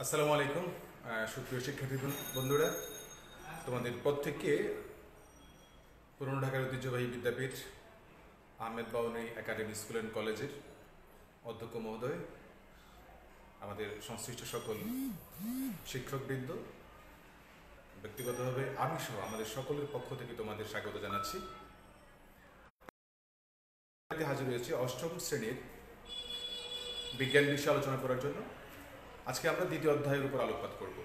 আসসালামু আলাইকুম সুপ্রিয় শিক্ষার্থী বন্ধুরা, তোমাদের প্রত্যেককে পুরনো ঢাকার ঐতিহ্যবাহী বিদ্যাপীঠ আহমেদ বাউনী একাডেমি স্কুল অ্যান্ড কলেজের অধ্যক্ষ মহোদয়, আমাদের সংশ্লিষ্ট সকল শিক্ষকবৃন্দ, ব্যক্তিগতভাবে আমি সহ আমাদের সকলের পক্ষ থেকে তোমাদের স্বাগত জানাচ্ছি। হাজির হয়েছি অষ্টম শ্রেণীর বিজ্ঞান বিষয়ে আলোচনা করার জন্য। আজকে আমরা দ্বিতীয় অধ্যায়ের উপর আলোকপাত করব।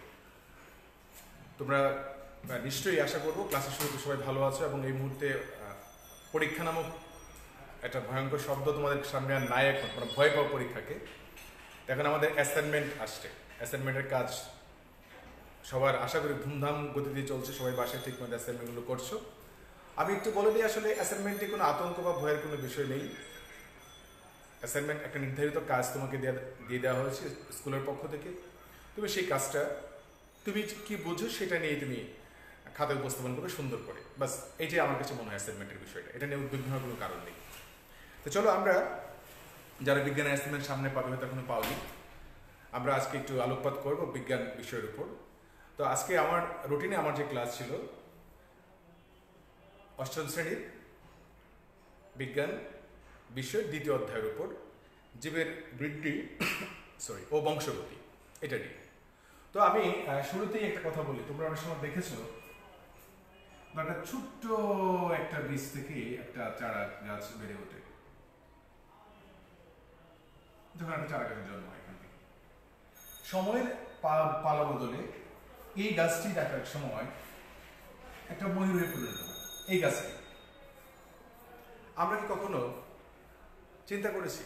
তোমরা নিশ্চয়ই আশা করবো ক্লাসের শুরুতে সবাই ভালো আছো এবং এই মুহূর্তে পরীক্ষা নামক একটা ভয়ঙ্কর শব্দ তোমাদের সামনে আর নাই। এখন মানে ভয় পাও পরীক্ষাকে। এখন আমাদের অ্যাসাইনমেন্ট আসছে, অ্যাসাইনমেন্টের কাজ সবার আশা করি ধুমধাম গতি দিয়ে চলছে, সবাই বাসায় ঠিক মতো অ্যাসাইনমেন্টগুলো করছো। আমি একটু বলে দিই, আসলে অ্যাসাইনমেন্টে কোনো আতঙ্ক বা ভয়ের কোনো বিষয় নেই। অ্যাসাইনমেন্ট একটা নির্ধারিত কাজ তোমাকে দিয়ে দেওয়া হয়েছে স্কুলের পক্ষ থেকে। তুমি সেই কাজটা তুমি কি বুঝো সেটা নিয়ে তুমি খাতায় উপস্থাপন করবে সুন্দর করে, বাস এইটাই আমার কাছে মনে হয় অ্যাসাইনমেন্টের বিষয়টা। এটা নিয়ে উদ্বিগ্ন হওয়ার কোনো কারণ নেই। তো চলো, আমরা যারা বিজ্ঞানের অ্যাসাইনমেন্ট সামনে পাবে হয়তো এখনো পাওনি, আমরা আজকে একটু আলোকপাত করব বিজ্ঞান বিষয়ের উপর। তো আজকে আমার রুটিনে আমার যে ক্লাস ছিল অষ্টম শ্রেণীর বিজ্ঞান বিষয়ের দ্বিতীয় অধ্যায়ের উপর জীবের বৃদ্ধি ও বংশগতি, এটা নিয়ে। তো আমি শুরুতেই একটা কথা বলি, তোমরা অনেক সময় দেখেছো একটা ছোট্ট একটা বীজ থেকে একটা চারা গাছ বেড়ে ওঠে। যখন একটা চারা গাছের জন্ম হয়, এখান থেকে সময়ের পালা বদলে এই গাছটি দেখার সময় একটা ময়ূরে পরিণত হয়। এই গাছটি আমরা কি কখনো চিন্তা করেছি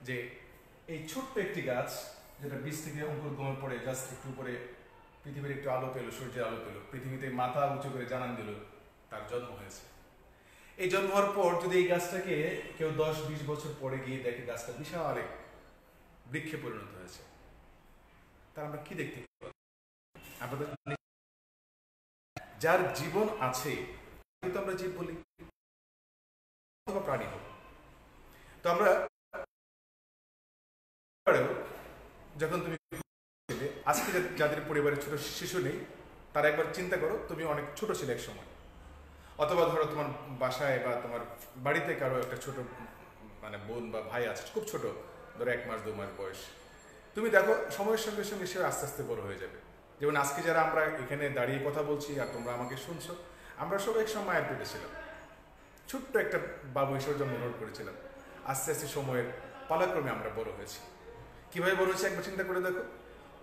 যে এই ছোট্ট একটি গাছ, যেটা বীজ থেকে অঙ্কুরোদ্গমের পরে জাস্ট একটু উপরে পৃথিবীর একটু আলো পেল, সূর্যের আলো পেল, পৃথিবীতে মাথা উঁচু করে জানান দিল তার জন্ম হয়েছে। এই জন্ম হওয়ার পর যদি এই গাছটাকে কেউ 10-20 বছর পরে গিয়ে দেখে গাছটা বিশাল এক বৃক্ষে পরিণত হয়েছে, তার আমরা কি দেখতে পাবো? আমাদের যার জীবন আছে কিন্তু আমরা জীব বলি অথবা প্রাণী হোক। তো আমরা যখন তুমি আজকে যাদের পরিবারের ছোট শিশু নেই, তারা একবার চিন্তা করো তুমি অনেক ছোট ছিলে এক সময়, অথবা ধরো তোমার বাসায় বা তোমার বাড়িতে কারো একটা ছোট মানে বোন বা ভাই আছে, খুব ছোট, ধরো 1 মাস 2 মাস বয়স। তুমি দেখো সময়ের সঙ্গে সঙ্গে সে আস্তে আস্তে বড় হয়ে যাবে। যেমন আজকে যারা আমরা এখানে দাঁড়িয়ে কথা বলছি আর তোমরা আমাকে শুনছো, আমরা সব এক সময় মায়ের পেটে ছিলাম, ছোট্ট একটা বাবু হিসেবে জন্মগ্রহণ করেছিলাম। আস্তে আস্তে সময়ের পালাক্রমে আমরা বড় হয়েছি। কিভাবে বড় হয়েছি একবার চিন্তা করে দেখো।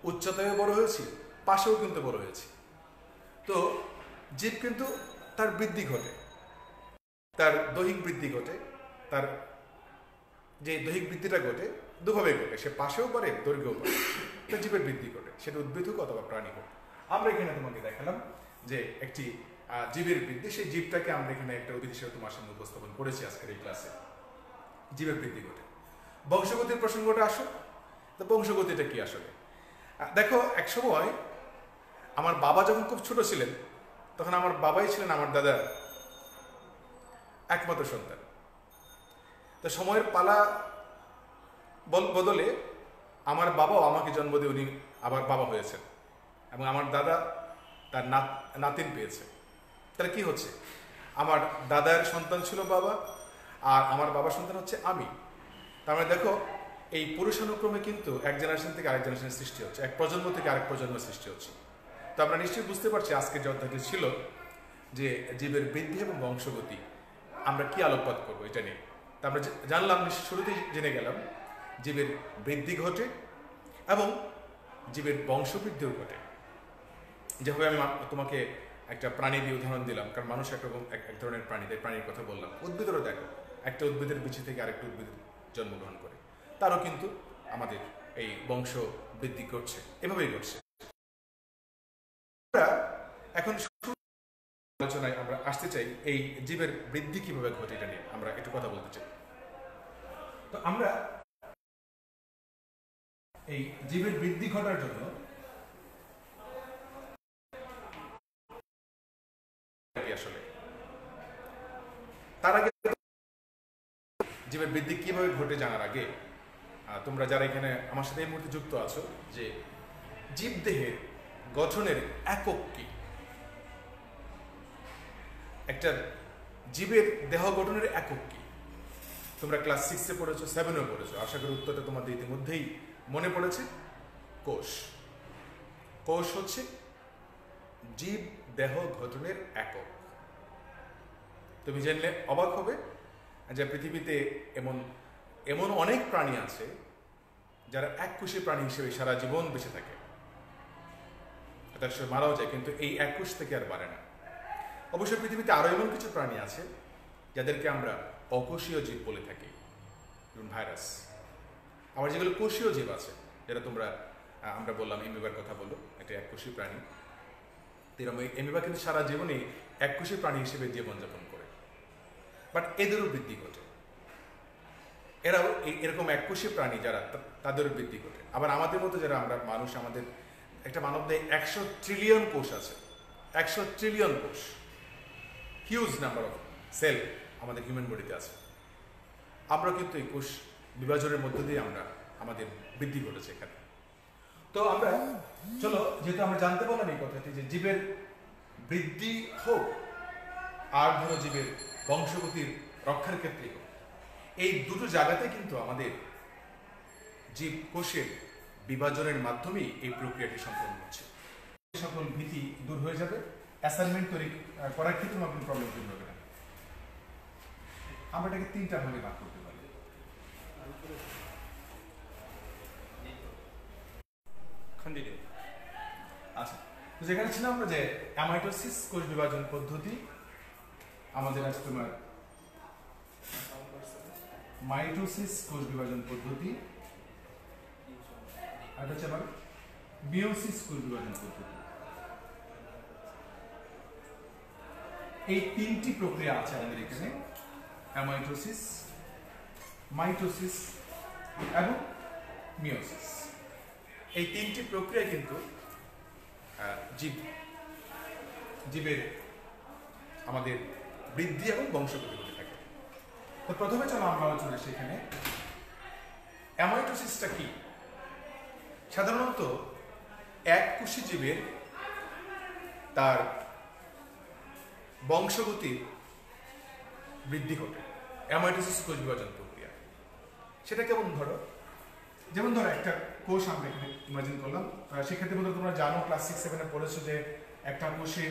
উচ্চতায়ও বড় হয়েছি, পাশেও কিন্তু বড় হয়েছি। তো জীব কিন্তু তার বৃদ্ধি ঘটে, তার দৈহিক বৃদ্ধি ঘটে, তার যে দৈহিক বৃদ্ধিটা ঘটে দুভাবে ঘটে, সে পাশেও পারে দৈর্ঘ্যও পারে। তার জীবের বৃদ্ধি ঘটে, সেটা উদ্ভিদ হোক অথবা প্রাণী হোক। আমরা এখানে তোমাকে দেখালাম যে একটি জীবের বৃদ্ধি, সেই জীবটাকে আমরা এখানে একটা উদ্ভিদ হিসেবে তোমার সামনে উপস্থাপন করেছি আজকের এই ক্লাসে। জীবের বৃদ্ধি ঘটে। বংশগতির প্রসঙ্গটা আসো। তো বংশগতিটা কি আসলে? দেখো, এক সময় আমার বাবা যখন খুব ছোট ছিলেন, তখন আমার বাবাই ছিলেন আমার দাদার একমাত্র সন্তান। তো সময়ের পালা বদলে আমার বাবাও আমাকে জন্ম দিয়ে উনি আবার বাবা হয়েছেন এবং আমার দাদা তার নাতিন পেয়েছে। তাহলে কি হচ্ছে, আমার দাদার সন্তান ছিল বাবা আর আমার বাবার সন্তান হচ্ছে আমি। তার মানে দেখো, এই পুরুষানুক্রমে কিন্তু এক জেনারেশন থেকে আরেক জেনারেশনের সৃষ্টি হচ্ছে, এক প্রজন্ম থেকে আরেক প্রজন্মের সৃষ্টি হচ্ছে। তো আমরা নিশ্চয়ই বুঝতে পারছি আজকের যে অধ্যায়টি ছিল যে জীবের বৃদ্ধি এবং বংশগতি, আমরা কি আলোকপাত করবো এটা নিয়ে। তা আমরা জানলাম, শুরুতেই জেনে গেলাম জীবের বৃদ্ধি ঘটে এবং জীবের বংশবৃদ্ধিও ঘটে। যেভাবে আমি তোমাকে একটা প্রাণী দিয়ে উদাহরণ দিলাম, কারণ মানুষ একরকম এক ধরনের প্রাণী, তাই প্রাণীর কথা বললাম। উদ্ভিদেরও দেখো, একটা উদ্ভিদের বিচি থেকে আরেকটা উদ্ভিদ জন্মগ্রহণ করে, তারও কিন্তু আমাদের এই বংশ বৃদ্ধি করছে, এভাবেই ঘটছে। এখন আলোচনায় আমরা আসতে চাই এই জীবের বৃদ্ধি কিভাবে ঘটে, এটা নিয়ে আমরা একটু কথা বলতে চাই। তো আমরা এই জীবের বৃদ্ধি ঘটার জন্য আসলে তার আগে জীবের বৃদ্ধি কিভাবে ঘটে জানার আগে তোমরা যারা এখানে আমার সাথে এই মুহূর্তে যুক্ত আছো, যে জীবদেহের গঠনের একক কি, একটা জীবের দেহ গঠনের একক কি? তোমরা ক্লাস 6-এ পড়েছো, 7-এও পড়েছো, আশা করি উত্তরটা তোমাদের ইতিমধ্যেই মনে পড়েছে। কোষ। কোষ হচ্ছে জীব দেহ গঠনের একক। তুমি জানলে অবাক হবে যে পৃথিবীতে এমন এমন অনেক প্রাণী আছে যারা এককোষী প্রাণী হিসেবে সারা জীবন বেঁচে থাকে, তার সে মারাও যায়, কিন্তু এই এককোষ থেকে আর বাড়ে না। অবশ্যই পৃথিবীতে আরো এমন কিছু প্রাণী আছে যাদেরকে আমরা অকোষীয় জীব বলে থাকি, যেমন ভাইরাস। আবার যেগুলো কোষীয় জীব আছে, যেটা আমরা বললাম এমিবার কথা বললো, এটা এককোষী প্রাণী। এরকম এমিবা কিন্তু সারা জীবনেই এককোষী প্রাণী হিসেবে জীবনযাপন করে, বাট এদেরও বৃদ্ধি ঘটে। এরাও এরকম এককোষী প্রাণী যারা, তাদেরও বৃদ্ধি ঘটে। আবার আমাদের মতো যারা আমরা মানুষ, আমাদের একটা মানব দেহে 100 ট্রিলিয়ন কোষ আছে। 100 ট্রিলিয়ন কোষ, হিউজ নাম্বার অফ সেল আমাদের হিউম্যান বডিতে আছে। আমরা কিন্তু এই কোষ বিভাজনের মধ্য দিয়ে আমাদের বৃদ্ধি ঘটেছে এখানে। তো আমরা চলো, যেহেতু আমরা জানতে পারলাম এই কথাটি যে জীবের বৃদ্ধি হোক আর ধরো জীবের বংশগতির রক্ষার ক্ষেত্রে হোক, এই দুটো জায়গাতে কিন্তু আমাদের জীব কোষের বিভাজনের মাধ্যমেই এই প্রক্রিয়াটি সম্পন্ন হচ্ছে। সকল ভীতি দূর হয়ে যাবে, অ্যাসাইনমেন্ট তৈরি করার ক্ষেত্রে কোনো প্রবলেম তৈরি হবে না। আমরা এটাকে 3টা ভাগে ভাগ করতে পারি। আচ্ছা, তো যেখানে ছিলাম আমরা যে অ্যামাইটোসিস কোষ বিভাজন পদ্ধতি, আমাদের আছে তোমার মাইটোসিস কোষ বিভাজন পদ্ধতি, আর হচ্ছে আবার মিওসিস কোষ বিভাজন পদ্ধতি। এই 3টি প্রক্রিয়া আছে আমাদের এখানে, অ্যামাইটোসিস, মাইটোসিস এবং মিওসিস। এই 3টি প্রক্রিয়া কিন্তু জীবের আমাদের বৃদ্ধি এবং বংশগতি করে থাকে। তো প্রথমে চলো আমরা আলোচনা সেখানে অ্যামাইটোসিসটা কি। সাধারণত এককোষী জীবের তার বংশগতির বৃদ্ধি ঘটে অ্যামাইটোসিস কোষ বিভাজন প্রক্রিয়া। সেটা কেমন যেমন ধরো একটা কোষ আমরা এখানে ইমাজিন করলাম। সেক্ষেত্রে বন্ধু তোমরা জানো, ক্লাস 6-7-এ পড়েছো যে একটা কোষে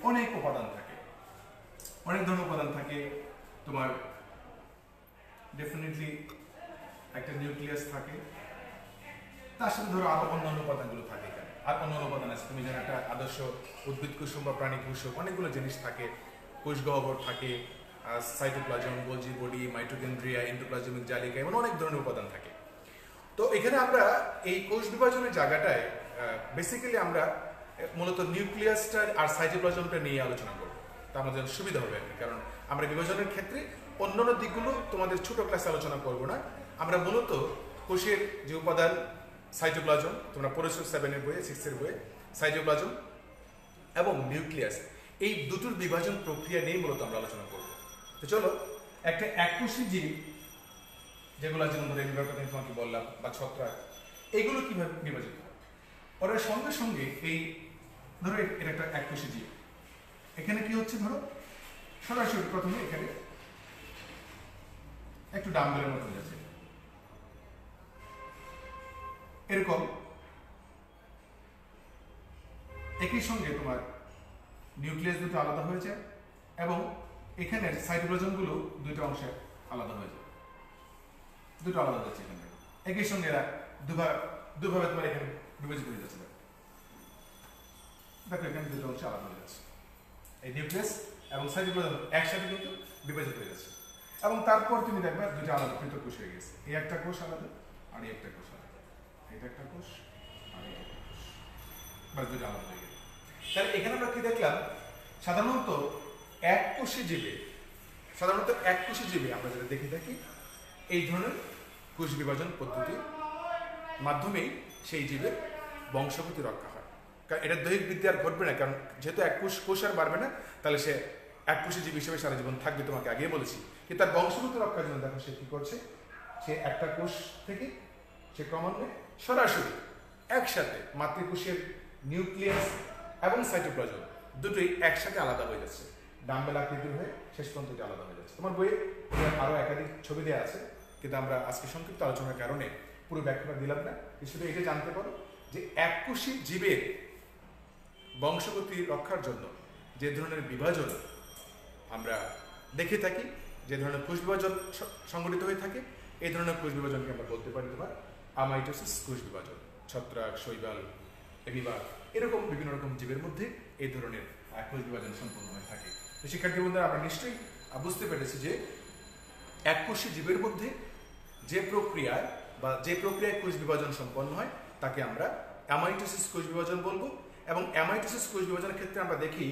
অনেক উপাদান থাকে, অনেক ধরনের উপাদান থাকে। তোমার ডেফিনেটলি একটা নিউক্লিয়াস থাকে, তার সাথে ধরো আরো অন্যান্য উপাদানগুলো থাকে এখানে, আর অন্যান্য উপাদান আছে। তুমি যেন একটা আদর্শ উদ্ভিদ কুসুম বা প্রাণী কুসুম অনেকগুলো জিনিস থাকে, কোষ গহ্বর থাকে, cytoplasm, Golgi body, mitochondria, endoplasmic জালিকা, এমন অনেক ধরনের উপাদান থাকে। তো এখানে আমরা এই কোষ বিভাজনের জায়গাটায় বেসিক্যালি আমরা মূলত নিউক্লিয়াসটা আর সাইটোপ্লাজমটা নিয়ে আলোচনা করবো, তা আমাদের সুবিধা হবে আর কি। কারণ আমরা বিভাজনের ক্ষেত্রে অন্যান্য দিকগুলো তোমাদের ছোট ক্লাসে আলোচনা করব না। আমরা মূলত কোষের যে উপাদান সাইটোপ্লাজম, তোমরা পড়েছো 7-এর বইয়ে, 6-এর বইয়ে, সাইটোপ্লাজম এবং নিউক্লিয়াস, এই দুটোর বিভাজন প্রক্রিয়া নিয়ে মূলত আমরা আলোচনা করব। তো চলো, একটা এককোষী জীব যেগুলো যেমন ধরে এমিবার কথা তোমাকে বললাম, বা ছত্রাক, এইগুলো কিভাবে বিভাজিত হয়? ওরা সঙ্গে সঙ্গে এই ধরো এটা একটা এককোষী জীব, এখানে কি হচ্ছে ধরো সরাসরি প্রথমে এখানে একটু ডাম্বেলের মতো যাচ্ছে, এরকম একই সঙ্গে তোমার নিউক্লিয়াস দুটো আলাদা হয়ে যায় এবং এখানে সাইটোপ্লাজম গুলো দুইটা অংশে আলাদা হয়ে যায়, দুটো আলাদা যাচ্ছে এখানে। একই সঙ্গে এরা দুভাবে তোমার এখানে বিভাজিত হয়ে যাচ্ছে। দেখো এখানে দুটো অংশে আলাদা হয়ে যাচ্ছে, এই নিউক্লিয়াস এবং সাইটোপ্লাজম একসাথে কিন্তু বিভাজিত হয়ে যাচ্ছে। এবং তারপর তুমি দেখবে দুটো আলাদা পৃথক কোষ হয়ে গেছে, এই একটা কোষ আলাদা আর এই একটা কোষ আলাদা, এটা একটা কোষ আর এই একটা কোষ, বাস দুটো আলাদা হয়ে গেছে। তাহলে এখানে আমরা কি দেখলাম, সাধারণত এককোষী জীবে আমরা যেটা দেখে থাকি, এই ধরনের কোষ বিভাজন পদ্ধতির মাধ্যমেই সেই জীবের বংশগতি রক্ষা হয়। কারণ এটা দৈহিক বৃদ্ধি আর ঘটবে না, কারণ যেহেতু এক কোষ আর বাড়বে না, তাহলে সে এককোষী জীব হিসেবে সারা জীবন থাকবে, তোমাকে আগেই বলেছি। কিন্তু তার বংশগতি রক্ষার জন্য দেখো সে কি করছে, সে একটা কোষ থেকে সে ক্রমান্বয়ে সরাসরি একসাথে মাতৃকোষের নিউক্লিয়াস এবং সাইটোপ্লাজম দুটোই একসাথে আলাদা হয়ে যাচ্ছে, ডাম্বেল আকৃতির হয়ে শেষ পর্যন্ত আলাদা হয়ে যাচ্ছে। তোমার বইয়ে আরো একাধিক ছবি দেওয়া আছে, কিন্তু আমরা আজকে সংক্ষিপ্ত আলোচনার কারণে পুরো ব্যাখ্যাটা দিলাম না। শুধু এটা জানতে পারো যে এককোষী জীবের বংশগতি রক্ষার জন্য যে ধরনের বিভাজন আমরা দেখে থাকি, যে ধরনের কোষ বিভাজন সংঘটিত হয়ে থাকে, এই ধরনের কোষ বিভাজনকে আমরা বলতে পারি তোমার আমাইটোসিস কোষ বিভাজন। ছত্রাক, শৈবাল, এমিবা এরকম বিভিন্ন রকম জীবের মধ্যে এই ধরনের কোষ বিভাজন সম্পন্ন হয়ে থাকে। তো শিক্ষার্থী বন্ধুরা, আমরা নিশ্চয়ই বুঝতে পেরেছি যে এককোষী জীবের মধ্যে যে প্রক্রিয়ায় কোষ বিভাজন সম্পন্ন হয় তাকে আমরা অ্যামাইটোসিস কোষ বিভাজন বলবো। এবং অ্যামাইটোসিস কোষ বিভাজনের ক্ষেত্রে আমরা দেখি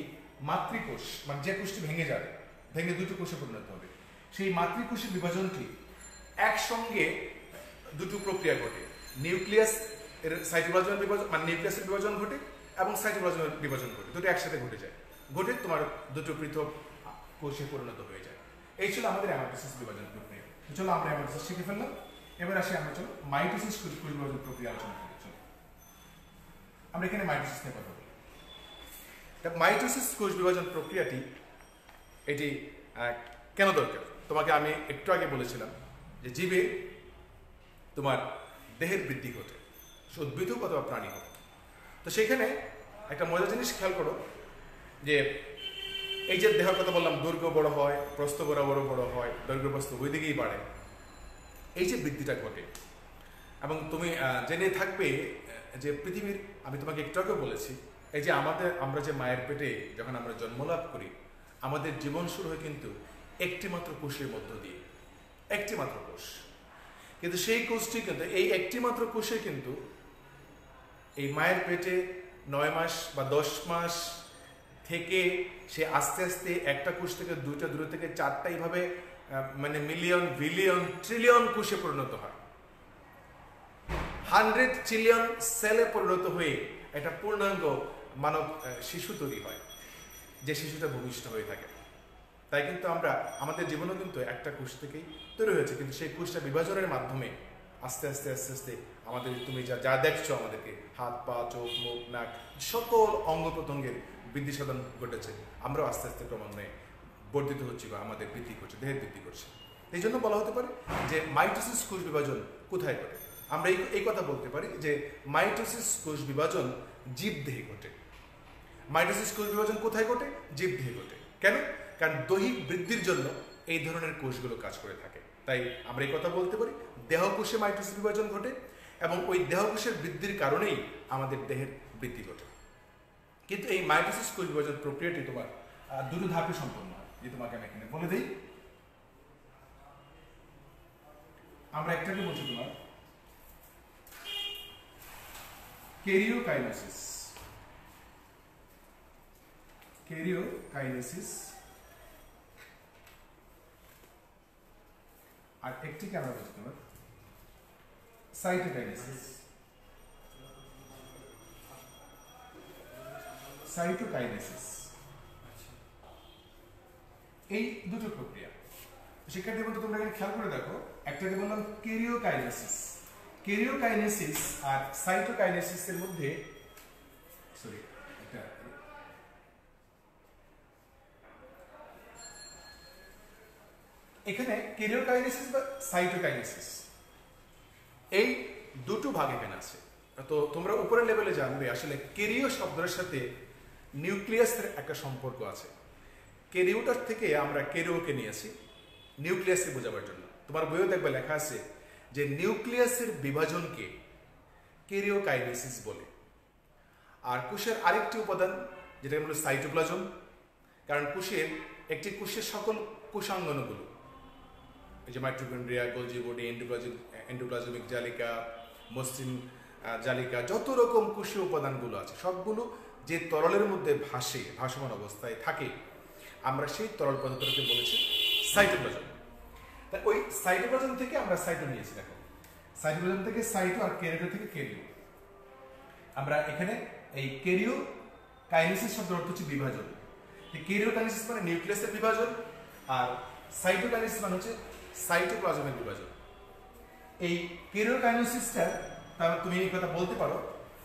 মাতৃকোষ, মানে যে কোষটি ভেঙে দুটো কোষে পরিণত হবে, সেই মাতৃকোষের বিভাজনটি একসঙ্গে দুটো প্রক্রিয়া ঘটে। নিউক্লিয়াস এর সাইটোপ্লাজমের বিভাজন, মানে নিউক্লিয়াসের বিভাজন ঘটে এবং সাইটোপ্লাজমের বিভাজন ঘটে, দুটো একসাথে ঘটে তোমার দুটো পৃথক কোষে পরিণত হয়ে যায়। এই ছিল আমাদের অ্যামাইটোসিস বিভাজন প্রক্রিয়া। চলো আমরা অ্যামাইটোসিস শিখে ফেললাম, এবার আসি আমরা চলো মাইটোসিস কোষ বিভাজন প্রক্রিয়া আলোচনা করি। চলো আমরা এখানে মাইটোসিস নিয়ে কথা বলি। মাইটোসিস কোষ বিভাজন প্রক্রিয়াটি এটি কেন দরকার? তোমাকে আমি একটু আগে বলেছিলাম যে জীবে তোমার দেহের বৃদ্ধি ঘটে, উদ্ভিদ হোক অথবা প্রাণী হোক। তো সেখানে একটা মজার জিনিস খেয়াল করো যে এই যে দেহের কথা বললাম, দৈর্ঘ্য বড় হয়, প্রস্থ বড় হয়, দৈর্ঘ্য প্রস্থ ওই দিকেই বাড়ে, এই যে বৃদ্ধিটা ঘটে। এবং তুমি জেনে থাকবে যে পৃথিবীর, আমি তোমাকে একটু আগে বলেছি, এই যে আমরা যে মায়ের পেটে যখন আমরা জন্মলাভ করি, আমাদের জীবন শুরু হয় কিন্তু একটি মাত্র কোষের মধ্য দিয়ে, একটি মাত্র কোষ। কিন্তু সেই কোষটি কিন্তু, এই একটি মাত্র কোষে কিন্তু এই মায়ের পেটে 9 মাস বা 10 মাস থেকে সে আস্তে আস্তে একটা কোষ থেকে দুইটা, দুটো থেকে চারটা, এইভাবে মানে মিলিয়ন, বিলিয়ন, ট্রিলিয়ন কোষে পরিণত হয়। 100 ট্রিলিয়ন সেলে পরিণত হয়ে একটা পূর্ণাঙ্গ মানব শিশু তৈরি হয়, যে শিশুটা ভূমিষ্ঠ হয়ে থাকে। তাই কিন্তু আমরা আমাদের জীবনও কিন্তু একটা কোষ থেকেই তৈরি হয়েছে, কিন্তু সেই কোষটা বিভাজনের মাধ্যমে আস্তে আস্তে আস্তে আস্তে আমাদের, তুমি যা দেখছো আমাদেরকে, হাত, পা, চোখ, মুখ, নাক, সকল অঙ্গ প্রত্যঙ্গের বৃদ্ধি সাধন ঘটেছে। আমরাও আস্তে আস্তে ক্রমান্বয়ে বর্ধিত হচ্ছি বা আমাদের বৃদ্ধি করছে, দেহের বৃদ্ধি করছে। এই জন্য বলা হতে পারে যে মাইটোসিস কোষ বিভাজন কোথায় ঘটে? আমরা এই কথা বলতে পারি যে মাইটোসিস কোষ বিভাজন জীবদেহে ঘটে। মাইটোসিস কোষ বিভাজন কোথায় ঘটে? জীবদেহে ঘটে। কেন? কারণ দৈহিক বৃদ্ধির জন্য এই ধরনের কোষগুলো কাজ করে থাকে। তাই আমরা এই কথা বলতে পারি দেহকোষে মাইটোসিস বিভাজন ঘটে, এবং ওই দেহকোষের বৃদ্ধির কারণেই আমাদের দেহের বৃদ্ধি ঘটে। কিন্তু এই মাইটোসিস কোষ বিভাজন প্রক্রিয়াটি তোমার দুটো ধাপে সম্পন্ন হয়, যে তোমাকে আমি এখানে বলে দিই। আমরা একটাকে বলছি তোমার ক্যারিওকাইনেসিস। আর একটিকে আমরা বলছি তোমার সাইটোকাইনেসিস। এই দুটো প্রক্রিয়া শিক্ষার্থী বন্ধু তোমরা এখানে খেয়াল করে দেখো, একটাকে বললাম ক্যারিওকাইনেসিস আর সাইটোকাইনেসিস এর মধ্যে, সরি, এখানে ক্যারিওকাইনেসিস বা সাইটোকাইনেসিস এই দুটো ভাগ এখানে আছে। তো তোমরা উপরের লেভেলে জানবে আসলে ক্যারিও শব্দের সাথে নিউক্লিয়াসের একটা সম্পর্ক আছে। ক্যারিওটার থেকে আমরা ক্যারিওকে নিয়েছি নিউক্লিয়াসকে বোঝাবার জন্য। তোমার বইও দেখবে লেখা আছে যে নিউক্লিয়াসের বিভাজনকে ক্যারিওকাইনেসিস বলে। আর কোষের আরেকটি উপাদান যেটা হলো সাইটোপ্লাজম, কারণ কোষের সকল কোষাঙ্গনগুলো, এই যে মাইটোকন্ড্রিয়া, গোলজি বডি, এন্ডোপ্লাজমিক জালিকা, মসৃণ জালিকা, যত রকম কোষীয় উপাদানগুলো আছে সবগুলো যে তরলের মধ্যে ভাসমান অবস্থায় থাকে, আমরা সেই তরল পদার্থটাকে বলেছি সাইটোপ্লাজম। তাই ওই সাইটোপ্লাজম থেকে আমরা সাইটো নিয়েছি। দেখো, সাইটোপ্লাজম থেকে সাইটো আর ক্যারিও থেকে ক্যারিও। আমরা এখানে এই ক্যারিওকাইনেসিস শব্দের অর্থ হচ্ছে বিভাজন। ক্যারিওকাইনেসিস মানে নিউক্লিয়াসের বিভাজন, আর সাইটোকাইনেসিস মানে হচ্ছে সাইটোপ্লাজমের বিভাজন। এই কেরিওকাইনেসিসটা, তাহলে তুমি এই কথা বলতে পারো,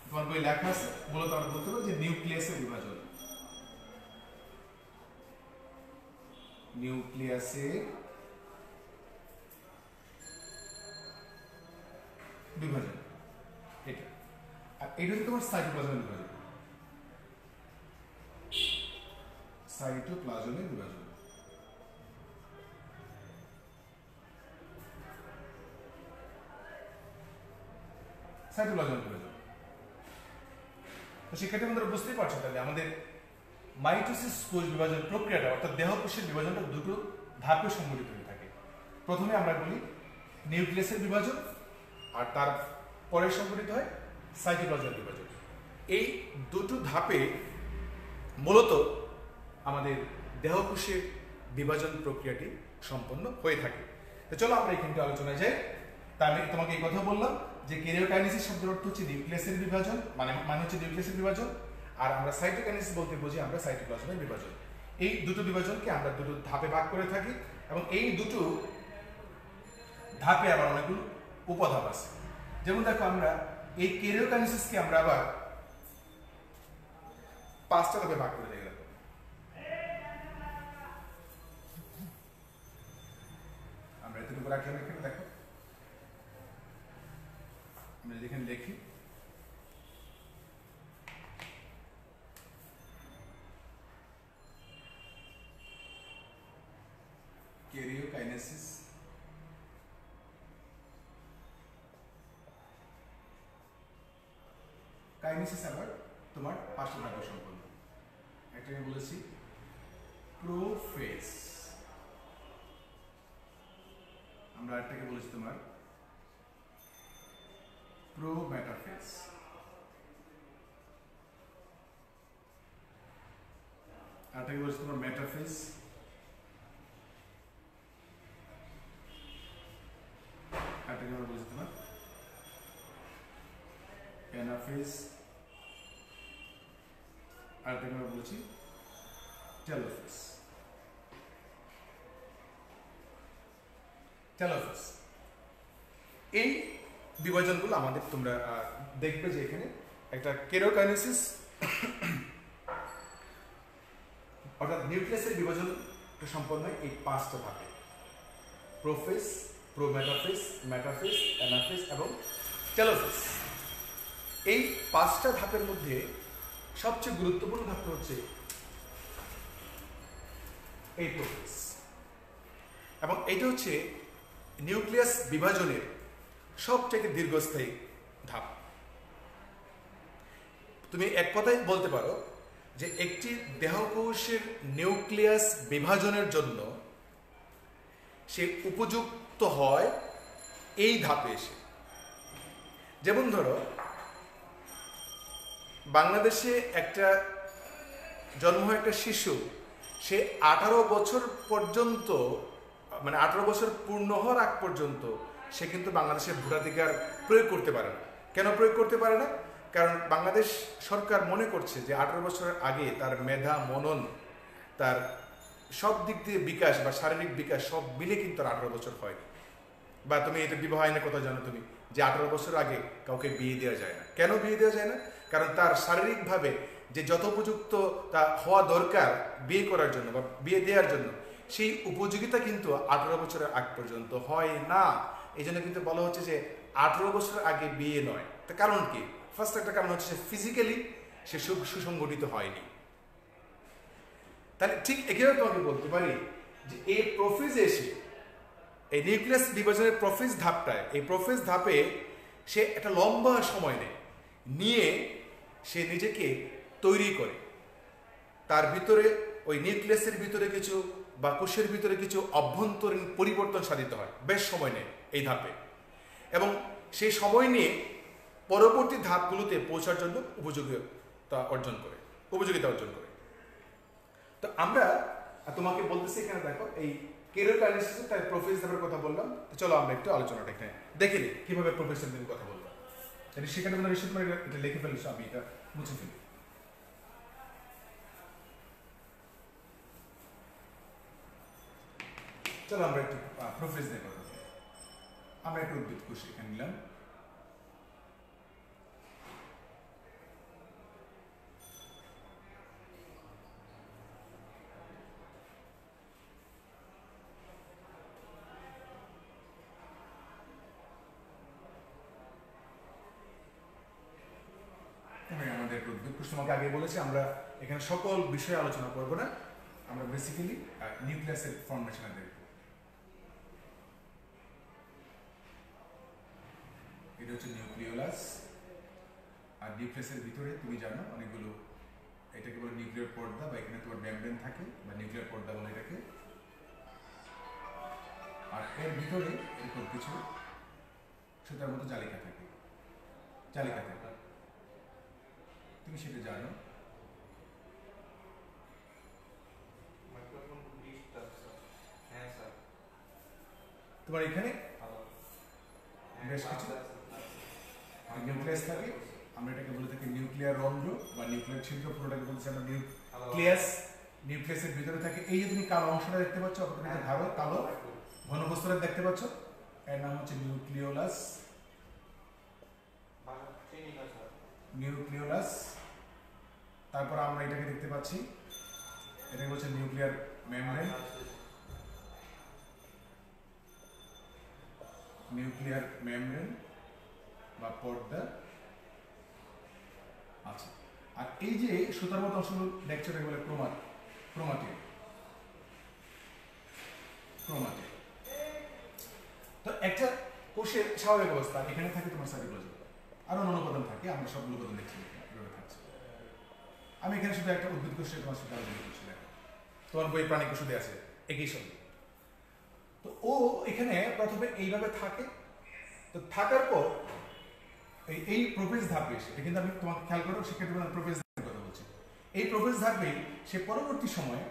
তোমার বই লেখা আছে, মূলত আমরা বলতে পারো যে নিউক্লিয়াসের বিভাজন, নিউক্লিয়াসের বিভাজন এটা। আর এটা হচ্ছে তোমার সাইটোপ্লাজমের বিভাজন, সাইটোপ্লাজমের বিভাজন। সাইটোপ্লাজমের বিভাজন। তো সেক্ষেত্রে আমাদের বুঝতেই পারছো তাহলে আমাদের মাইটোসিস কোষ বিভাজন প্রক্রিয়াটা, অর্থাৎ দেহ কোষের বিভাজনটা দুটো ধাপে সংঘটিত হয়ে থাকে। প্রথমে আমরা বলি নিউক্লিয়াসের বিভাজন, আর তার পরে সংঘটিত হয় সাইটোপ্লাজমের বিভাজন। এই দুটো ধাপে মূলত আমাদের দেহ কোষের বিভাজন প্রক্রিয়াটি সম্পন্ন হয়ে থাকে। তো চলো আমরা এখানটা আলোচনায় যাই। তা আমি তোমাকে এই কথা বললাম যে কেরিওকাইনেসিস শব্দের অর্থ হচ্ছে নিউক্লিয়াসের বিভাজন, মানে হচ্ছে নিউক্লিয়াসের বিভাজন, আর আমরা সাইটোকাইনেসিস বলতে বুঝি আমরা সাইটোপ্লাজমের বিভাজন। এই দুটো বিভাজনকে আমরা দুটো ধাপে ভাগ করে থাকি, এবং এই দুটো ধাপে আবার অনেকগুলো উপধাপ আছে। যেমন দেখো, আমরা এই কেরিওকাইনেসিসকে আমরা আবার 5টা ধাপে ভাগ করে দিলাম। আমরা এতটুকু রাখলাম এখানে, দেখো আমরা যেখানে লিখি কেরিওকাইনেসিস, কাইনেসিস আবার তোমার 5টা ধাপে সম্পন্ন। একটা আমি বলেছি প্রোফেজ, আমরা আরেকটাকে বলেছি তোমার প্রোমেটাফেজ, আরেকটাকে বলেছি তোমার মেটাফেজ, আরেকটাকে আমরা বলেছি তোমার অ্যানাফেজ, আরেকটাকে আমরা বলেছি টেলোফেজ। টেলোফেজ, এই বিভাজনগুলো আমাদের তোমরা দেখবে যে এখানে একটা কেরিওকাইনেসিস অর্থাৎ নিউক্লিয়াসের বিভাজন সম্পন্ন হয় এই 5টা ধাপে: প্রোফেজ, প্রোমেটাফেজ, মেটাফেজ, অ্যানাফেজ এবং টেলোফেজ। এই 5টা ধাপের মধ্যে সবচেয়ে গুরুত্বপূর্ণ ধাপটা হচ্ছে এই প্রোফেজ, এবং এটা হচ্ছে নিউক্লিয়াস বিভাজনের সবথেকে দীর্ঘস্থায়ী ধাপ। তুমি এক কথায় বলতে পারো যে একটি দেহকোষের নিউক্লিয়াস বিভাজনের জন্য সে উপযুক্ত হয় এই ধাপে এসে। যেমন ধরো, বাংলাদেশে একটা জন্ম হয় একটা শিশু, সে 18 বছর পর্যন্ত, মানে 18 বছর পূর্ণ হওয়ার আগ পর্যন্ত সে কিন্তু বাংলাদেশের ভোটাধিকার প্রয়োগ করতে পারে না। কেন প্রয়োগ করতে পারে না? কারণ বাংলাদেশ সরকার মনে করছে যে 18 বছরের আগে তার মেধা, মনন, তার সব দিক দিয়ে বিকাশ বা শারীরিক বিকাশ সব মিলে কিন্তু তার 18 বছর হয়নি। বা তুমি এটা বিবাহ আইনের কথা জানো তুমি, যে 18 বছর আগে কাউকে বিয়ে দেওয়া যায় না। কেন বিয়ে দেওয়া যায় না? কারণ তার শারীরিকভাবে যে যত উপযুক্ত তা হওয়া দরকার বিয়ে করার জন্য বা বিয়ে দেওয়ার জন্য, সেই উপযোগিতা কিন্তু 18 বছরের আগ পর্যন্ত হয় না। এই জন্য কিন্তু বলা হচ্ছে যে 18 বছরের আগে বিয়ে নয়। তার কারণ কি? ফার্স্ট একটা কারণ হচ্ছে ফিজিক্যালি সে সুসংগঠিত হয়নি। তাহলে ঠিক এভাবে তোমাকে বলতে পারি যে এই প্রোফেজে এসে, এই নিউক্লিয়াস বিভাজনের প্রোফেজ ধাপটায়, এই প্রোফেজ ধাপে সে একটা লম্বা সময় নেয়, নিয়ে সে নিজেকে তৈরি করে। তার ভিতরে ওই নিউক্লিয়াসের ভিতরে কিছু বা কোষের ভিতরে কিছু অভ্যন্তরীণ পরিবর্তন সাধিত হয়, বেশ সময় নেয় এই ধাপে, এবং সেই সময় নিয়ে পরবর্তী ধাপগুলোতে পৌঁছার জন্য উপযোগিতা অর্জন করে। তো আমরা তোমাকে বলতেছি এখানে দেখো, এই কেরিওকাইনেসিসের তাই প্রোফেজ ধাপের কথা বললাম। চলো আমরা একটু আলোচনাটা এখানে দেখে নিই কিভাবে প্রোফেজের দিকে কথা বললাম। সেখানে তোমরা রিসিভ করে এটা লিখে ফেলেছো, আমি এটা মুছে ফেলি। চলো আমরা একটু প্রোফেজ নিয়ে কথা বলি। আমরা একটা উদ্ভিদ কোষ এখানে নিলাম। আমাদের একটা উদ্ভিদ কোষ, তোমাকে আগে বলেছি আমরা এখানে সকল বিষয়ে আলোচনা করব না, আমরা বেসিক্যালি নিউক্লিয়াসের ফর্মেশনে দেখব। এটা হচ্ছে নিউক্লিওলাস। আর নিউক্লিয়াসের ভিতরে তুমি জানো অনেকগুলো, এটাকে বলে নিউক্লিয়ার পর্দা, বা এখানে তোমার মেমব্রেন থাকে, বা নিউক্লিয়ার পর্দা বলে এটাকে। আর এর ভিতরে এরকম কিছু সুতার মতো জালিকা থাকে, জালিকা থাকে, তুমি সেটা জানো। তোমার এখানে বেশ কিছু নিউক্লিয়াস থাকে, আমরা এটাকে বলে থাকি নিউক্লিয়ার রন্ধ্র বা নিউক্লিয়ার ছিদ্র, পুরোটাকে বলছি আমরা নিউক্লিয়াস। নিউক্লিয়াসের ভিতরে থাকে, এই যে তুমি কালো অংশটা দেখতে পাচ্ছ, অপরটা ধারো কালো ঘনবস্তুটা দেখতে পাচ্ছ, এর নাম হচ্ছে নিউক্লিওলাস। নিউক্লিওলাস। তারপর আমরা এটাকে দেখতে পাচ্ছি, এটাকে বলছে নিউক্লিয়ার মেমব্রেন, নিউক্লিয়ার মেমব্রেন বা পর্দা। আচ্ছা, আর এই যে সুতার মতো অংশগুলো দেখছো এটাকে বলে ক্রোমাটিড। ক্রোমাটিড। তো একটা কোষের স্বাভাবিক অবস্থা, এখানে থাকে তোমার সাইটোপ্লাজম, আরো অন্য উপাদান থাকে, আমরা সবগুলো উপাদান দেখছি এভাবে থাকছে। আমি এখানে শুধু একটা উদ্ভিদ কোষের তোমার সাথে আলোচনা করছি, তোমার বই প্রাণী কোষে আছে একই সঙ্গে। তো ও এখানে প্রথমে এইভাবে থাকে, তো থাকার পর এই প্রবেশ ধাপে এসে, এটা কিন্তু আমি তোমাকে খেয়াল করো, সেক্ষেত্রে প্রবেশ ধাপের কথা বলছি। এই প্রবেশ ধাপে সে পরবর্তী সময়ে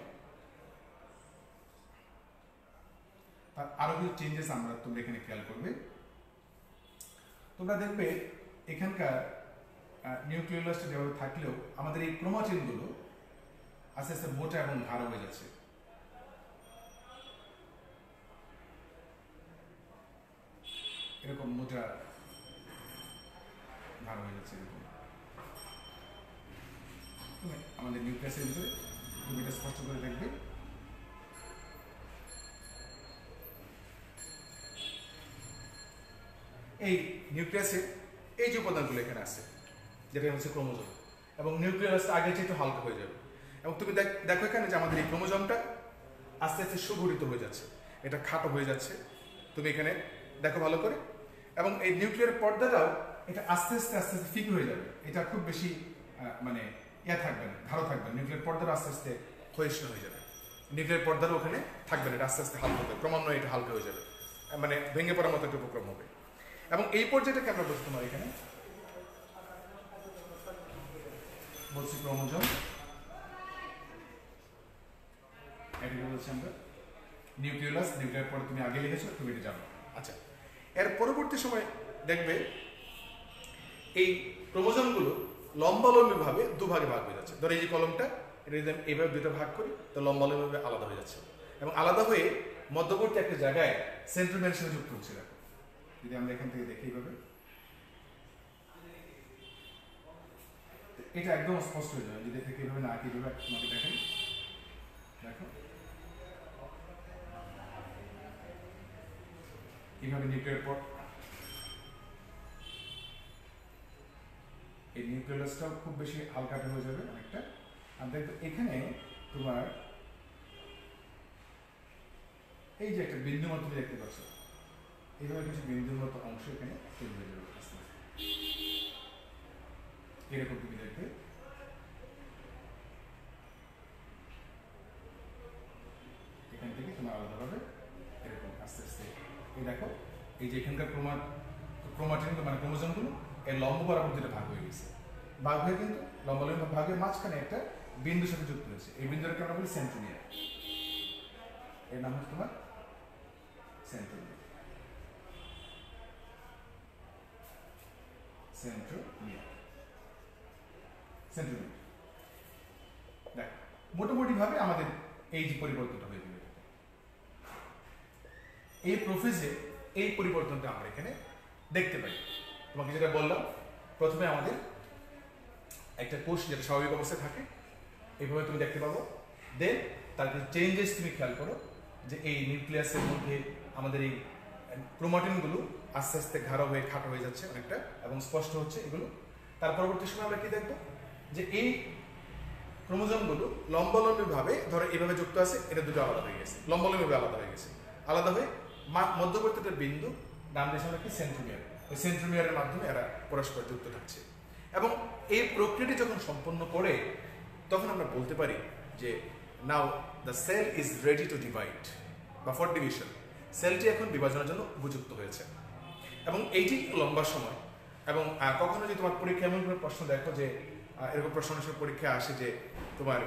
তার আরো কিছু চেঞ্জেস আমরা তোমরা এখানে খেয়াল করবে। তোমরা দেখবে এখানকার নিউক্লিওলাসটা যেভাবে থাকলেও আমাদের এই ক্রোমাটিনগুলো আস্তে আস্তে মোটা এবং ঘাড় হয়ে যাচ্ছে। এরকম মোটা ঘাড় হয়ে যাচ্ছে এরকম। আমাদের নিউক্লিয়াসের ভিতরে তুমি এটা স্পষ্ট করে দেখবে। এই নিউক্লিয়াসের এই যে উপাদানগুলো এখানে আছে, যেটা হচ্ছে ক্রোমোজোম, এবং নিউক্লিয়াসটা আগে চেয়ে একটু হালকা হয়ে যাবে। এবং তুমি দেখো এখানে যে আমাদের এই ক্রোমোজোমটা আস্তে আস্তে সুগঠিত হয়ে যাচ্ছে, এটা খাটো হয়ে যাচ্ছে, তুমি এখানে দেখো ভালো করে। এবং এই নিউক্লিয়ার পর্দাটাও এটা আস্তে আস্তে আস্তে আস্তে ফিক হয়ে যাবে, এটা খুব বেশি মানে থাকবে না, ধারো থাকবে না। নিউক্লিয়ার পর্দাটা আস্তে আস্তে ক্ষয়িষ্ণু হয়ে যাবে, নিউক্লিয়ার পর্দারও ওখানে থাকবে না, এটা আস্তে আস্তে হালকা হবে, ক্রমান্বয়ে এটা হালকা হয়ে যাবে, মানে ভেঙে পড়ার মতো একটা উপক্রম হবে। এবং এই পর্যায়টাকে আমরা বলছি তোমার এখানে বলছি ক্রোমোজোম, এটাকে বলছি আমরা নিউক্লিওলাস। নিউক্লিয়ার পরে তুমি আগে লিখেছো, তুমি এটা জানো। আচ্ছা, এর পরবর্তী সময় দেখবে এই ক্রোমোজোমগুলো লম্বালম্বিভাবে দুভাগে ভাগ হয়ে যাচ্ছে। ধরো এই যে কলমটা, এটা যদি আমি এইভাবে দুটো ভাগ করি, তো লম্বালম্বিভাবে আলাদা হয়ে যাচ্ছে, এবং আলাদা হয়ে মধ্যবর্তী একটা জায়গায় সেন্ট্রোমিয়ার সাথে যুক্ত হচ্ছে। যদি আমরা এখান থেকে দেখি এইভাবে, এটা একদম স্পষ্ট হয়ে যাবে। যদি থেকে এইভাবে না আঁকি, এইভাবে তোমাকে দেখেন, দেখো এইভাবে নিউক্লিয়ার পর এই নিউক্লিয়াসটাও খুব বেশি হালকাটা হয়ে যাবে অনেকটা। আর দেখো এখানে তোমার এই যে একটা বিন্দু মতো দেখতে পাচ্ছ, এইভাবে কিছু বিন্দুর মতো অংশ এখানে তৈরি হয়ে যাবে আস্তে আস্তে, এরকম তুমি দেখবে। এখান থেকে তোমার আলাদাভাবে এরকম আস্তে আস্তে এই দেখো, এই যে এখানকার ক্রোমাটিন মানে ক্রোমোজোমগুলো এর লম্ব বরাবর যেটা ভাগ হয়ে গেছে, ভাগ হয়ে কিন্তু লম্বা লম্বা ভাগ হয়ে মাঝখানে একটা বিন্দুর সাথে যুক্ত হয়েছে। এই বিন্দুটাকে আমরা বলি সেন্ট্রোমিয়ার, এর নাম হচ্ছে তোমার সেন্ট্রোমিয়ার। Centromere, centromere. দেখ মোটামুটি ভাবে আমাদের এই যে পরিবর্তনটা হয়ে যাবে এই প্রোফেজে, এই পরিবর্তনটা আমরা এখানে দেখতে পাই। তোমাকে যেটা বললাম, প্রথমে আমাদের একটা কোষ যেটা স্বাভাবিক অবস্থায় থাকে এইভাবে তুমি দেখতে পাবো, দেন তার চেঞ্জেস তুমি খেয়াল করো যে এই নিউক্লিয়াসের মধ্যে আমাদের এই ক্রোমাটিনগুলো আস্তে আস্তে ঘাড়ো হয়ে খাটো হয়ে যাচ্ছে অনেকটা এবং স্পষ্ট হচ্ছে এগুলো। তার পরবর্তী সময় আমরা কি দেখবো, যে এই ক্রোমোজোমগুলো লম্বালম্বিভাবে ধরো এইভাবে যুক্ত আছে, এটা দুটো আলাদা হয়ে গেছে, লম্বালম্বিভাবে আলাদা হয়ে গেছে, আলাদা হয়ে মধ্যবর্তী একটা বিন্দু নাম দিয়েছে আমরা কি সেন্ট্রোমিয়ার। ওই সেন্ট্রোমিয়ারের মাধ্যমে এরা পরস্পর যুক্ত থাকছে এবং এই প্রক্রিয়াটি যখন সম্পন্ন করে তখন আমরা বলতে পারি যে now the cell is ready to divide বা ফর ডিভিশন। সেলটি এখন বিভাজনের জন্য উপযুক্ত হয়েছে এবং এইটি লম্বা সময়। এবং কখনো যদি তোমার পরীক্ষা এমন কোনো প্রশ্ন দেখো যে এরকম প্রশ্ন পরীক্ষা আসে যে তোমার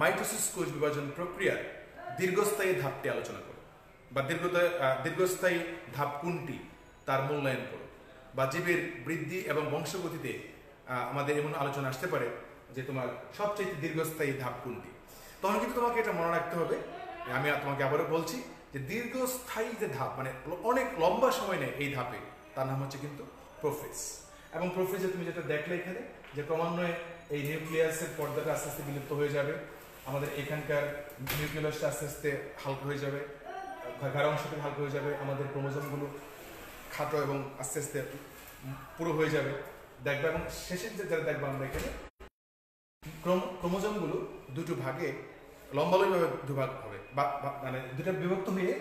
মাইটোসিস কোষ বিভাজন প্রক্রিয়ার দীর্ঘস্থায়ী ধাপটি আলোচনা করো বা দীর্ঘস্থায়ী ধাপ কোনটি তার মূল্যায়ন করো, বা জীবের বৃদ্ধি এবং বংশগতিতে আমাদের এমন আলোচনা আসতে পারে যে তোমার সবচেয়ে দীর্ঘস্থায়ী ধাপ কোনটি, তখন কিন্তু তোমাকে এটা মনে রাখতে হবে। আমি তোমাকে আবারও বলছি যে দীর্ঘস্থায়ী যে ধাপ মানে অনেক লম্বা সময় নেয় এই ধাপে, তার নাম হচ্ছে কিন্তু প্রোফেজ। এবং প্রোফেজে তুমি যেটা দেখলে এখানে যে ক্রমান্বয়ে এই নিউক্লিয়াসের পর্দাটা আস্তে আস্তে বিলুপ্ত হয়ে যাবে, আমাদের এখানকার নিউক্লিয়াসটা আস্তে আস্তে হালকা হয়ে যাবে, ঘাড় অংশটা হালকা হয়ে যাবে, আমাদের ক্রোমোজোমগুলো খাটো এবং আস্তে আস্তে পুরো হয়ে যাবে দেখবে। এবং শেষের যে যারা দেখবো আমরা এখানে ক্রোমোজোমগুলো দুটো ভাগে লম্বালম্বিভাবে দুভাগ হবে বা মানে দুটা বিভক্ত হয়ে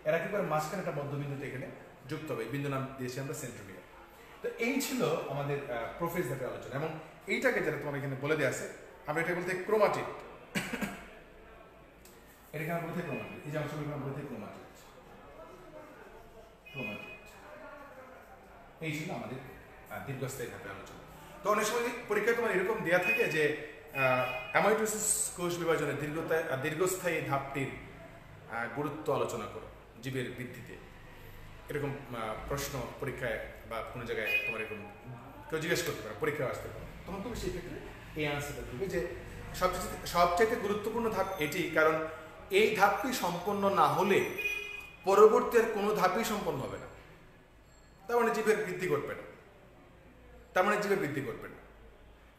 এরা কি করে মাঝখানে একটা মধ্যবিন্দুতে এখানে যুক্ত হবে, বিন্দু নাম দিয়েছি আমরা সেন্ট্রোমিয়ার। তো এই ছিল আমাদের প্রোফেজ ধাপের আলোচনা। এবং এইটাকে যেটা তোমার এখানে বলে দেওয়া আছে, আমরা এটা বলতে ক্রোমাটিড, এটাকে আমরা বলতে ক্রোমাটিড, এই যে অংশগুলো আমরা বলতে ক্রোমাটিড। এই ছিল আমাদের দীর্ঘস্থায়ী ধাপের আলোচনা। তো অনেক সময় পরীক্ষায় তোমার এরকম দেওয়া থাকে যে অ্যামাইটোসিস কোষ বিভাজনের দীর্ঘস্থায়ী ধাপটির গুরুত্ব আলোচনা করো জীবের বৃদ্ধিতে, এরকম প্রশ্ন পরীক্ষায় বা কোনো জায়গায় তোমার এরকম কেউ জিজ্ঞেস করতে পারে, পরীক্ষায় আসতে পারে, তখন তুমি সেই ক্ষেত্রে এই আনসারটা দেবে যে সবচেয়ে গুরুত্বপূর্ণ ধাপ এটি, কারণ এই ধাপটি সম্পন্ন না হলে পরবর্তী আর কোনো ধাপই সম্পন্ন হবে না। তার মানে জীবের বৃদ্ধি ঘটবে না,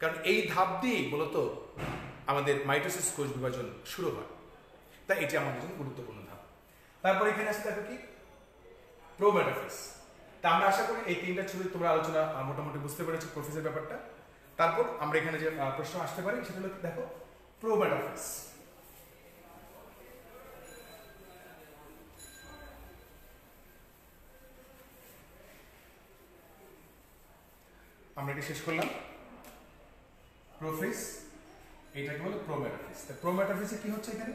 কারণ এই ধাপ দিয়েই মূলত আমাদের মাইটোসিস কোষ বিভাজন শুরু হয়। তাই এটি আমাদের জন্য গুরুত্বপূর্ণ ধাপ। তারপর এখানে আসতে দেখো কি প্রোমেটাফেজ। তা আমরা আশা করি এই তিনটা ছবি তোমরা আলোচনা মোটামুটি বুঝতে পেরেছো প্রোফেজের ব্যাপারটা। তারপর আমরা এখানে যে প্রশ্ন আসতে পারি সেটা হলো দেখো প্রোমেটাফেজ। আমরা এটি শেষ করলাম প্রোফেজ, এইটাকে বলে প্রোমেটাফেজ। তা প্রোমেটাফেজে কি হচ্ছে এখানে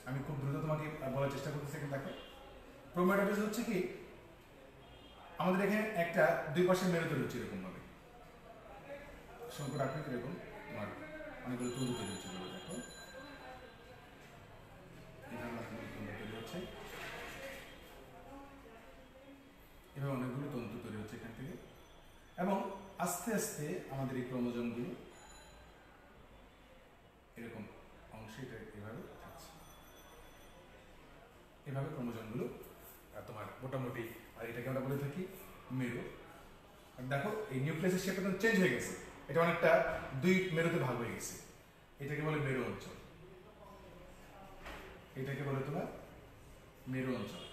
আমি খুব দ্রুত তোমাকে বলার চেষ্টা করতেছি। এখানে দেখো প্রোমেটাফেজ হচ্ছে কি আমাদের এখানে একটা দুই পাশে মেরু তৈরি হচ্ছে এরকম ভাবে, সংকট আকৃতি এরকম তোমার অনেকগুলো তন্তু তৈরি হচ্ছে। দেখো তৈরি হচ্ছে, এভাবে অনেকগুলো তন্তু তৈরি হচ্ছে এখান থেকে, এবং আস্তে আস্তে আমাদের এই ক্রোমোজোমগুলো এরকম অংশে এভাবে থাকছে, এভাবে ক্রোমোজোমগুলো তোমার মোটামুটি, আর এটাকে আমরা বলে থাকি মেরু। দেখো এই নিউক্লিয়াসের শেপটা কিন্তু চেঞ্জ হয়ে গেছে, এটা অনেকটা দুই মেরুতে ভাগ হয়ে গেছে, এটাকে বলে মেরু অঞ্চল, এটাকে বলে তোমার মেরু অঞ্চল।